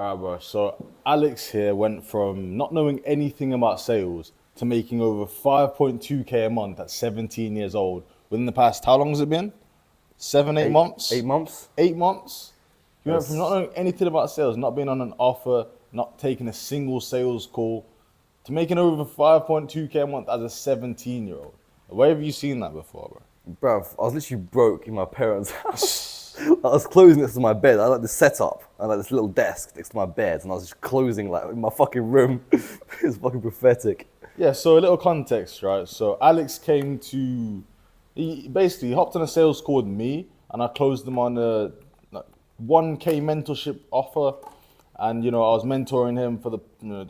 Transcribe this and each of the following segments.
Alright, bro. So Alex here went from not knowing anything about sales to making over 5.2k a month at 17 years old within the past, how long has it been? Seven, eight Eight months? months. 8 months? He went from not That's knowing anything about sales, not being on an offer, not taking a single sales call, to making over 5.2k a month as a 17-year-old. Where have you seen that before, bro? Bruv, I was literally broke in my parents' house. I was closing next to my bed. I like this setup. I like this little desk next to my bed, and I was just closing like in my fucking room. It's fucking pathetic. Yeah, so a little context, right? So Alex came to, he basically hopped on a sales call with me, and I closed him on a like, 1K mentorship offer, and I was mentoring him for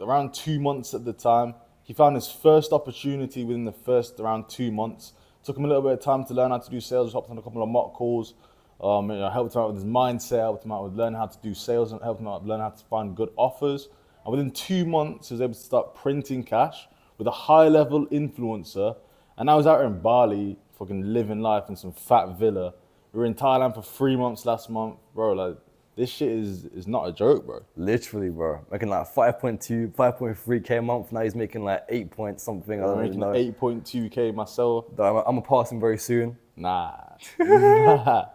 around 2 months at the time. He found his first opportunity within the first around 2 months. Took him a little bit of time to learn how to do sales. Hopped on a couple of mock calls. Helped him out with his mindset. Helped him out with learning how to do sales, and helped him out learn how to find good offers. And within 2 months, he was able to start printing cash with a high-level influencer. And I was out here in Bali, fucking living life in some fat villa. We were in Thailand for 3 months last month, bro. Like this shit is not a joke, bro. Literally, bro. Making like 5.2, 5.3k a month. Now he's making like 8 point something. I I'm don't even making know. 8.2k myself. I'm a pass him very soon. Nah. Nah.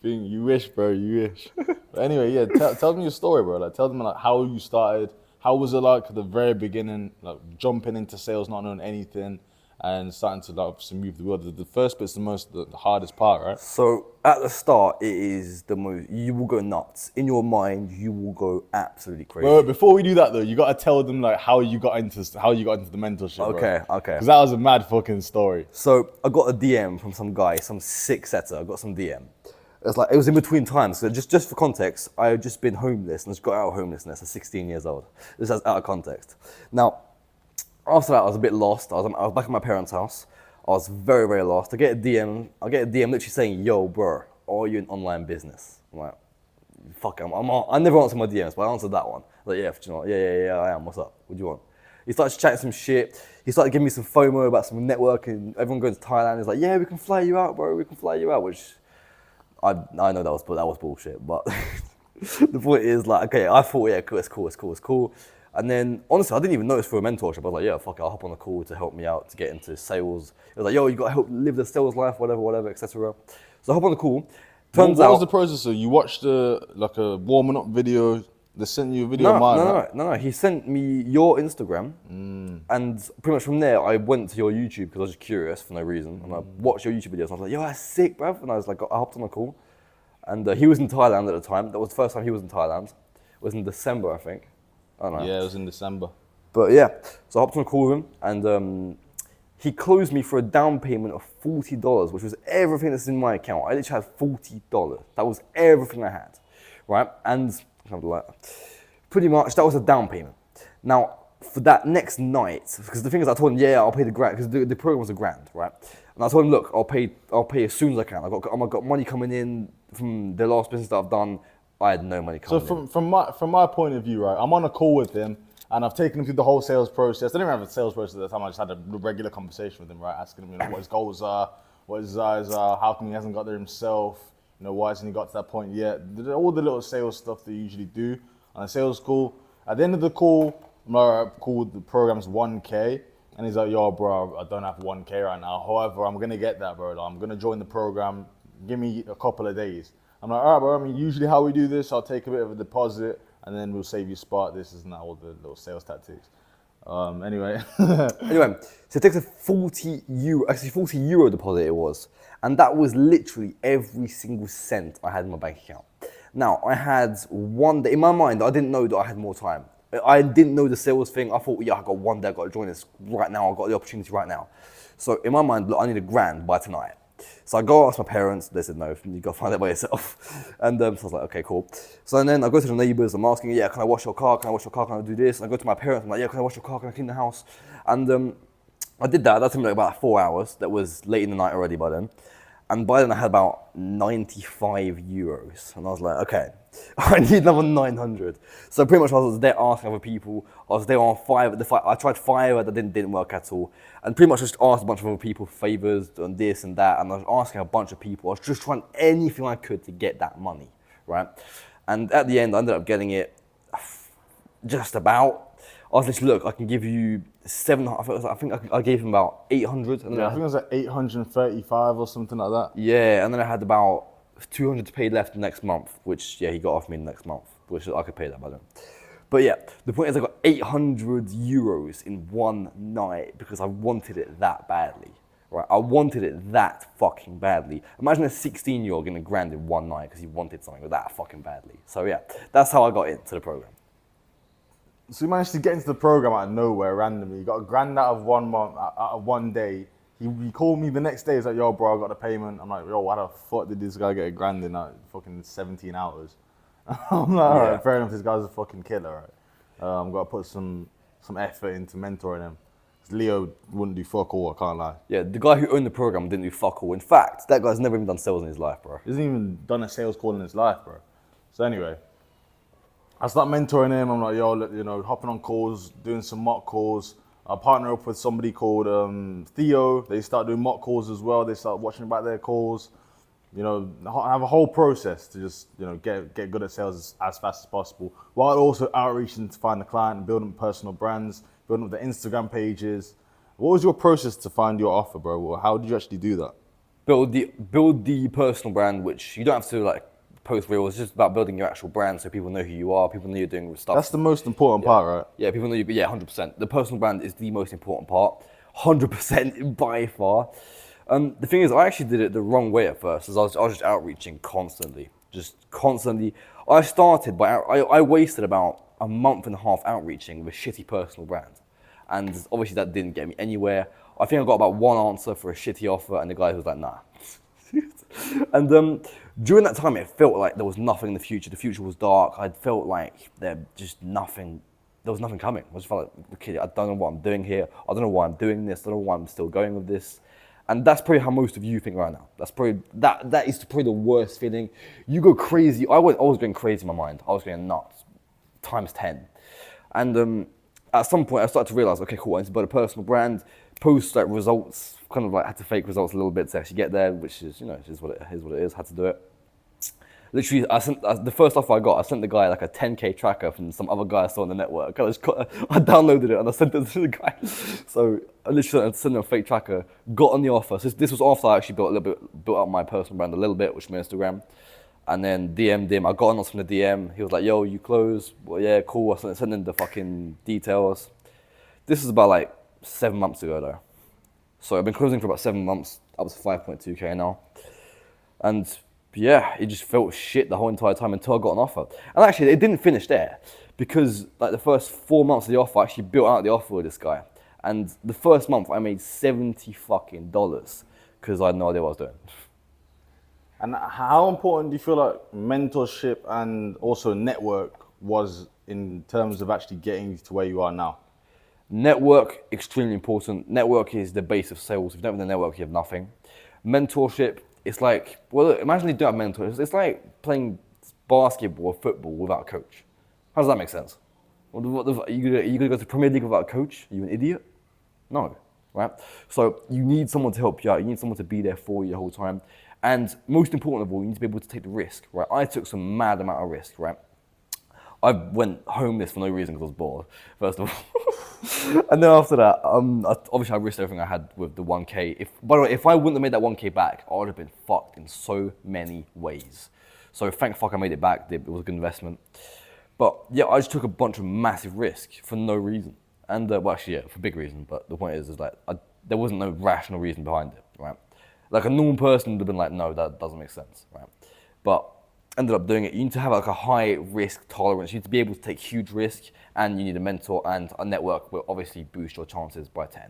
You wish, bro. You wish. But anyway, yeah. Tell them your story, bro. Like, tell them like how you started. How was it like at the very beginning, like jumping into sales, not knowing anything, and starting to like obviously move the world. The first bit's the hardest part, right? So at the start, it is the most. You will go nuts in your mind. You will go absolutely Bro, crazy. before we do that though, you gotta tell them like how you got into the mentorship. Okay, bro. okay. Because that was a mad fucking story. So I got a DM from some guy, some sick setter. I got some DM. It was in between times. So just for context, I had just been homeless and just got out of homelessness at 16 years old. This is out of context. Now, after that, I was a bit lost. I was back at my parents' house. I was very, very lost. I get a DM literally saying, "Yo, bro, are you in online business?" I'm like, "Fuck, I never answer my DMs, but I answered that one." I was like, "Yeah, you know, yeah, I am. What's up? What do you want?" He started chatting some shit. He started giving me some FOMO about some networking. Everyone going to Thailand. He's like, "Yeah, we can fly you out, bro. We can fly you out," which I know that was bullshit, but the point is like, okay, I thought, yeah, cool, it's cool. And then honestly, I didn't even know it's for a mentorship. I was like, yeah, fuck it, I'll hop on a call to help me out to get into sales. It was like, yo, you gotta help live the sales life, whatever, etc. So I hop on the call. Turns What was the out, process? So you watched like a warming up video. They sent you a video of no, mine, no, right? no, no, no. He sent me your Instagram, and pretty much from there, I went to your YouTube because I was just curious for no reason, and I watched your YouTube videos. And I was like, yo, that's sick, bruv. And I was like, I hopped on a call, and he was in Thailand at the time. That was the first time he was in Thailand. It was in December, I think. I don't know. Yeah, it was in December. But yeah, so I hopped on a call with him, and he closed me for a down payment of $40, which was everything that's in my account. I literally had $40. That was everything I had, right? And pretty much that was a down payment. Now, for that next night, because the thing is, I told him, yeah, I'll pay the grand, because the program was a grand, right? And I told him, look, I'll pay as soon as I can. I've got money coming in from the last business that I've done. I had no money So coming in. from my point of view, right, I'm on a call with him and I've taken him through the whole sales process. I didn't have a sales process at the time. I just had a regular conversation with him, right, asking him what his goals are, what his desires are, how come he hasn't got there himself, why hasn't he got to that point yet? All the little sales stuff they usually do on a sales call. At the end of the call, I'm like, all right, cool, the program's 1K. And he's like, yo, bro, I don't have 1K right now. However, I'm going to get that, bro. I'm going to join the program. Give me a couple of days. I'm like, all right, bro. I mean, usually how we do this, I'll take a bit of a deposit and then we'll save you spot. This is not all the little sales tactics. Anyway. Anyway, so it takes a 40 euro deposit it was. And that was literally every single cent I had in my bank account. Now, I had one day, in my mind, I didn't know that I had more time. I didn't know the sales thing. I thought, yeah, I got one day, I got to join this right now. I got the opportunity right now. So in my mind, look, I need a grand by tonight. So I go ask my parents. They said, no, you got to find it by yourself. And so I was like, okay, cool. So then I go to the neighbors. I'm asking, yeah, can I wash your car? Can I wash your car? Can I do this? And I go to my parents. I'm like, yeah, can I wash your car? Can I clean the house? And I did that. That took me like about 4 hours. That was late in the night already by then. And by then I had about 95 euros. And I was like, okay, I need another 900. So pretty much I was there asking other people. I was there on Fiverr. I tried Fiverr, that didn't work at all. And pretty much just asked a bunch of other people for favors on this and that. And I was asking a bunch of people. I was just trying anything I could to get that money, right? And at the end, I ended up getting it. just about. I was literally, look, I can give you I think I gave him about 800. And then Yeah, I think it was like 835 or something like that. yeah, and then I had about 200 to pay left next month, which, yeah, he got off me next month, which I could pay that by then. But yeah, the point is I got 800 euros in one night because I wanted it that badly. Right, I wanted it that fucking badly. Imagine a 16-year-old getting a grand in one night because he wanted something that fucking badly. So yeah, that's how I got into the program. So you managed to get into the program out of nowhere randomly. You got a grand out of 1 month, out of 1 day. He called me the next day. He's like, yo, bro, I got the payment. I'm like, yo, why the fuck did this guy get a grand in like fucking 17 hours? I'm like, all right, fair enough. This guy's a fucking killer, right? I've got to put some effort into mentoring him. Leo wouldn't do fuck all, I can't lie. Yeah, the guy who owned the program didn't do fuck all. In fact, that guy's never even done sales in his life, bro. He hasn't even done a sales call in his life, bro. So anyway, I start mentoring him. I'm like, yo, you know, hopping on calls, doing some mock calls. I partner up with somebody called Theo. They start doing mock calls as well. They start watching about their calls. You know, have a whole process to just, you know, get good at sales as fast as possible, while also outreaching to find the client and building personal brands, building up the Instagram pages. What was your process to find your offer, bro? How did you actually do that? Build the personal brand, which you don't have to like post reels. It's just about building your actual brand so people know who you are, people know you're doing stuff. That's the most important part, right? Yeah, people know you. Yeah, 100%. The personal brand is the most important part, 100% by far. The thing is, I actually did it the wrong way at first. As I was just outreaching constantly. I started by I wasted about a month and a half outreaching with a shitty personal brand, and obviously that didn't get me anywhere. I think I got about one answer for a shitty offer, and the guy was like, "Nah." And during that time, it felt like there was nothing in the future. The future was dark. I felt like there was nothing coming. I just felt like, okay, I don't know what I'm doing here. I don't know why I'm doing this. I don't know why I'm still going with this. And that's probably how most of you think right now. That's probably that is probably the worst feeling. You go crazy. I was going crazy in my mind. I was going nuts, times 10. And at some point, I started to realize, okay, cool. I need to build a personal brand, post like results, kind of like had to fake results a little bit to actually get there, which is, you know, is what it is. Had to do it. Literally, the first offer I got, I sent the guy like a 10K tracker from some other guy I saw on the network. I downloaded it and I sent it to the guy. So I literally sent him a fake tracker, got on the offer. So this was after I actually built up my personal brand a little bit, which was my Instagram. And then DM'd him. I got on from the DM. He was like, yo, you close? Well, yeah, cool. I sent him the fucking details. This is about like 7 months ago though. So I've been closing for about 7 months. I was 5.2K now. And yeah, it just felt shit the whole entire time until I got an offer. And actually, it didn't finish there because like the first 4 months of the offer, I actually built out the offer with this guy. And the first month, I made $70 fucking because I had no idea what I was doing. And how important do you feel like mentorship and also network was in terms of actually getting to where you are now? Network, extremely important. Network is the base of sales. If you don't have the network, you have nothing. Mentorship, it's like, well, imagine you don't have mentors. It's like playing basketball or football without a coach. How does that make sense? Are you going to go to Premier League without a coach? Are you an idiot? No, right? So you need someone to help you out. You need someone to be there for you the whole time. And most important of all, you need to be able to take the risk, right? I took some mad amount of risk, right? I went homeless for no reason because I was bored, first of all. And then after that, obviously I risked everything I had with the 1K. By the way, if I wouldn't have made that 1K back, I would have been fucked in so many ways. So thank fuck I made it back. It was a good investment. But yeah, I just took a bunch of massive risk for no reason. And well, actually, yeah, for big reason. But the point is like, there wasn't no rational reason behind it, right? Like a normal person would have been like, no, that doesn't make sense, right? But ended up doing it. You need to have like a high risk tolerance. You need to be able to take huge risk, and you need a mentor, and a network will obviously boost your chances by 10.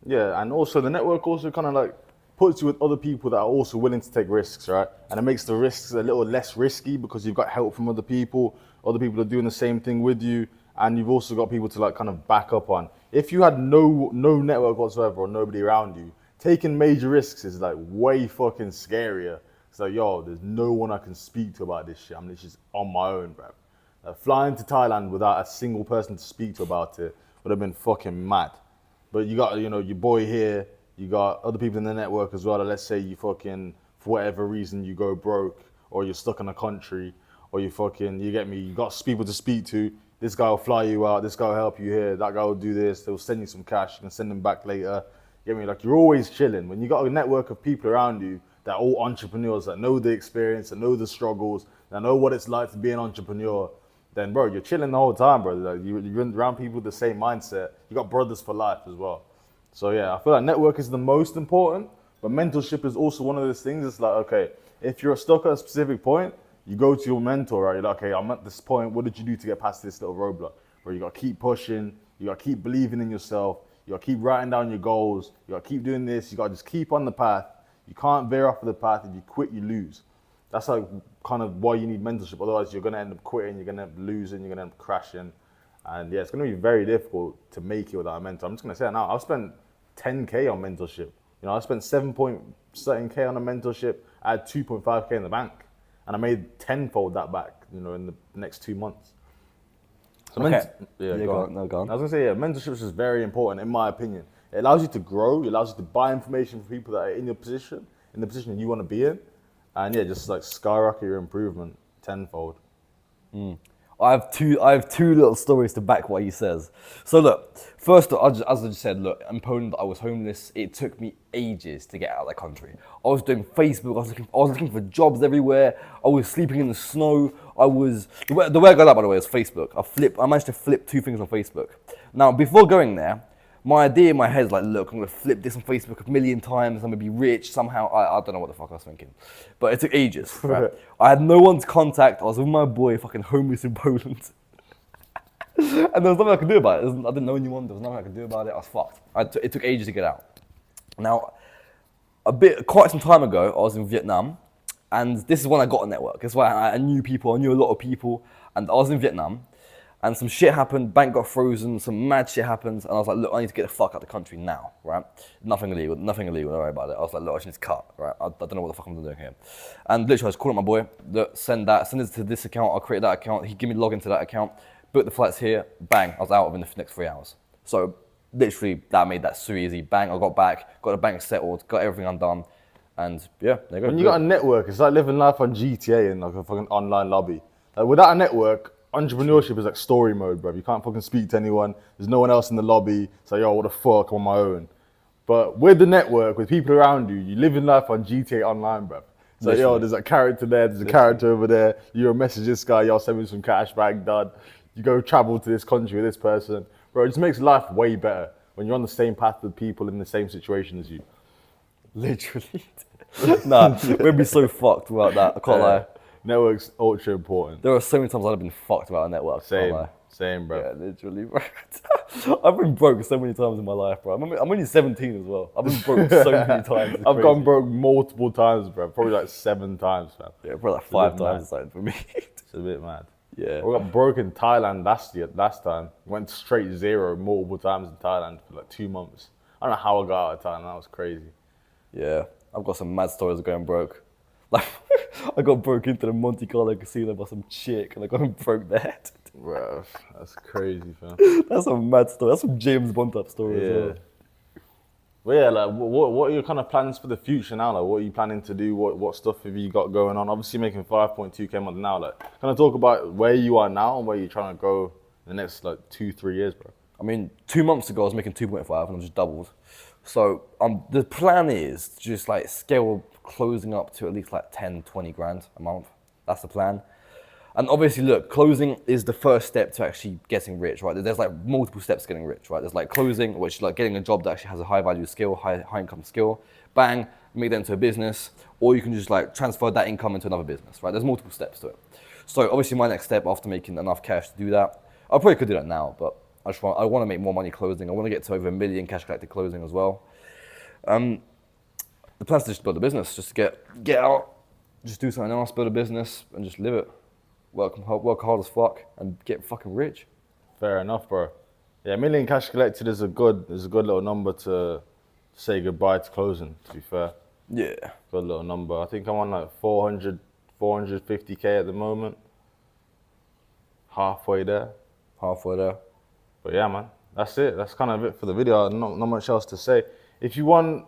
Yeah, and also the network also kind of like puts you with other people that are also willing to take risks, right? And it makes the risks a little less risky because you've got help from other people are doing the same thing with you, and you've also got people to like kind of back up on. If you had no network whatsoever or nobody around you, taking major risks is like way fucking scarier. It's like, yo, there's no one I can speak to about this shit. I'm literally just on my own, bro. Flying to Thailand without a single person to speak to about it would have been fucking mad. But you got, you know, your boy here, you got other people in the network as well. That let's say you fucking, for whatever reason, you go broke or you're stuck in a country or you get me, you got people to speak to. This guy will fly you out, this guy will help you here, that guy will do this, they'll send you some cash, you can send them back later. You get me? Like, you're always chilling. When you got a network of people around you that are all entrepreneurs, that know the experience, that know the struggles, that know what it's like to be an entrepreneur, then bro, you're chilling the whole time, bro. Like, you're around people with the same mindset. You got brothers for life as well. So yeah, I feel like network is the most important, but mentorship is also one of those things. It's like, okay, if you're stuck at a specific point, you go to your mentor, right? You're like, okay, I'm at this point. What did you do to get past this little roadblock? Bro, you got to keep pushing. You got to keep believing in yourself. You got to keep writing down your goals. You got to keep doing this. You got to just keep on the path. You can't veer off of the path. If you quit, you lose. That's like kind of why you need mentorship. Otherwise, you're going to end up quitting. You're going to end up losing. You're going to end up crashing. And yeah, it's going to be very difficult to make it without a mentor. I'm just going to say it now. I've spent 10K on mentorship. You know, I spent 7.7K on a mentorship. I had 2.5K in the bank. And I made tenfold that back, you know, in the next 2 months. So Okay. go on. No, go on. I was gonna say, yeah, mentorship is very important in my opinion. It allows you to grow. It allows you to buy information from people that are in your position, in the position you want to be in, and yeah, just like skyrocket your improvement tenfold. I have two little stories to back what he says. So look, first, as I just said, look, in Poland, I was homeless. It took me ages to get out of the country. I was doing Facebook. I was looking for jobs everywhere. I was sleeping in the snow. The way I got out, by the way, is Facebook. I managed to flip 2 things on Facebook. Now, before going there, my idea in my head is like, look, I'm gonna flip this on Facebook 1,000,000 times. I'm gonna be rich somehow. I don't know what the fuck I was thinking, but it took ages. Right? I had no one to contact. I was with my boy, fucking homeless in Poland, and there was nothing I could do about it. I didn't know anyone. There was nothing I could do about it. I was fucked. It took ages to get out. Now, quite some time ago, I was in Vietnam, and this is when I got a network. That's why I knew people. I knew a lot of people, and I was in Vietnam. And some shit happened, bank got frozen, some mad shit happened, and I was like, look, I need to get the fuck out of the country now, right? Nothing illegal, don't worry about it. I was like, look, I just need to cut, right? I don't know what the fuck I'm doing here. And literally, I was calling my boy, look, send it to this account, I'll create that account, he give me the login to that account, book the flights here, bang, I was out within the next 3 hours. So literally, that made that so easy. Bang, I got back, got the bank settled, got everything undone, and yeah, there you go. When you got a network, it's like living life on GTA in like a fucking online lobby. Like, without a network, entrepreneurship is like story mode, bro. You can't fucking speak to anyone. There's no one else in the lobby. It's like, yo, what the fuck, I'm on my own. But with the network, with people around you, you live in life on GTA Online, bro. It's like, yo, there's a character there, there's a character over there. You'll message this guy, yo, send me some cash back, done. You go travel to this country with this person. Bro, it just makes life way better when you're on the same path with people in the same situation as you. Literally. Nah, we'd be so fucked without that, I can't lie. Network's ultra important. There are so many times I've been fucked about a network. Same, bro. Yeah, literally, bro. I've been broke so many times in my life, bro. I'm only 17 as well. I've been broke so many times. I've gone broke multiple times, bro. Probably like 7 times, fam. Yeah, probably like 5 times or something for me. It's a bit mad. Yeah. We got broke in Thailand last time. Went straight zero multiple times in Thailand for like 2 months. I don't know how I got out of Thailand. That was crazy. Yeah, I've got some mad stories of going broke. Like, I got broke into the Monte Carlo casino by some chick, and I got broke there. Bro, that's crazy, fam. That's a mad story. That's some James Bond type story as well. But yeah, like, what are your kind of plans for the future now? Like, what are you planning to do? What stuff have you got going on? Obviously, making 5.2K a month now. Like, kind of talk about where you are now and where you're trying to go in the next like 2-3 years, bro. I mean, 2 months ago I was making 2.5 and I just doubled. So the plan is to just like scale closing up to at least like 10-20 grand a month. That's the plan. And obviously, look, closing is the first step to actually getting rich, right? There's like multiple steps to getting rich, right? There's like closing, which is like getting a job that actually has a high value skill, high income skill. Bang, make that into a business, or you can just like transfer that income into another business, right? There's multiple steps to it. So obviously, my next step after making enough cash to do that, I probably could do that now, but I want to make more money closing. I want to get to over 1 million cash collected closing as well. The plan is to just build a business, just to get out, just do something else, build a business, and just live it. Work hard as fuck and get fucking rich. Fair enough, bro. Yeah, 1 million cash collected is a good little number to say goodbye to closing, to be fair. Yeah. Good little number. I think I'm on like 450K at the moment. Halfway there. But yeah, man, that's it. That's kind of it for the video. Not much else to say. If you want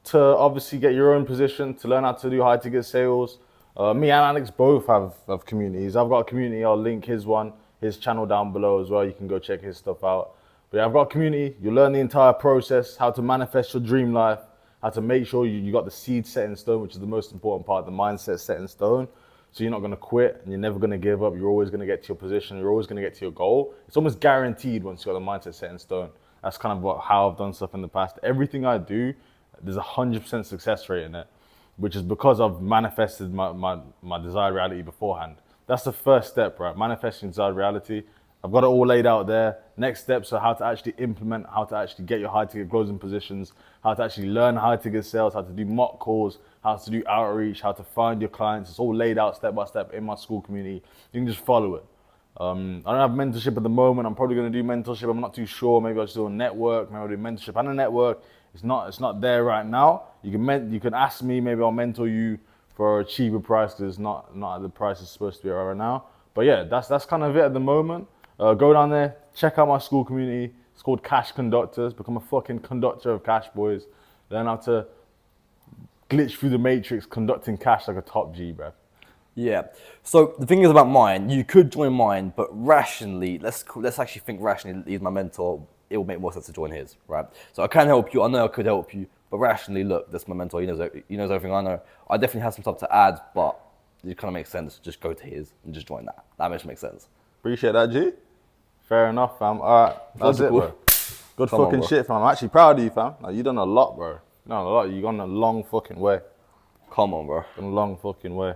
to obviously get your own position, to learn how to do high ticket sales, Me and Alex both have communities. I've got a community. I'll link his channel down below as well. You can go check his stuff out. But yeah, I've got a community. You learn the entire process, how to manifest your dream life, how to make sure you got the seed set in stone, which is the most important part, the mindset set in stone. So you're not going to quit and you're never going to give up. You're always going to get to your position. You're always going to get to your goal. It's almost guaranteed once you got the mindset set in stone. That's kind of how I've done stuff in the past. Everything I do, there's 100% success rate in it, which is because I've manifested my desired reality beforehand. That's the first step, right? Manifesting desired reality. I've got it all laid out there. Next steps are how to actually implement, how to actually get your high ticket closing positions, how to actually learn high ticket sales, how to do mock calls, how to do outreach, how to find your clients. It's all laid out step by step in my school community. You can just follow it. I don't have mentorship at the moment. I'm probably going to do mentorship. I'm not too sure. Maybe I'll just do a network. Maybe I'll do mentorship and a network. It's not there right now. You can ask me. Maybe I'll mentor you for a cheaper price because it's not at the price it's supposed to be right now. But yeah, that's kind of it at the moment. Go down there, check out my school community. It's called Cash Conductors. Become a fucking conductor of cash, boys. Learn how to glitch through the matrix, conducting cash like a top G, bro. Yeah. So the thing is about mine, you could join mine, but rationally, let's actually think rationally. He's my mentor. It will make more sense to join his, right? So I can help you. I know I could help you, but rationally, look, that's my mentor. He knows everything I know. I definitely have some stuff to add, but it kind of makes sense. Just go to his and just join that. That makes sense. Appreciate that, G. Fair enough, fam. All right, that's it, bro. Good fucking bro. shit, fam. I'm actually proud of you, fam. Like, you done a lot, bro. You done a lot. You gone a long fucking way. Come on, bro. Gone a long fucking way.